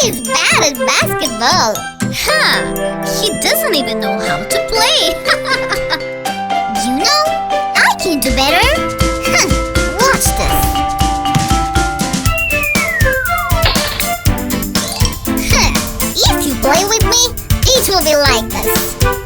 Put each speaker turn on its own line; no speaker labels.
He's bad at basketball.
He doesn't even know how to play.
You know, I can do better. Watch this. If you play with me, it will be like this.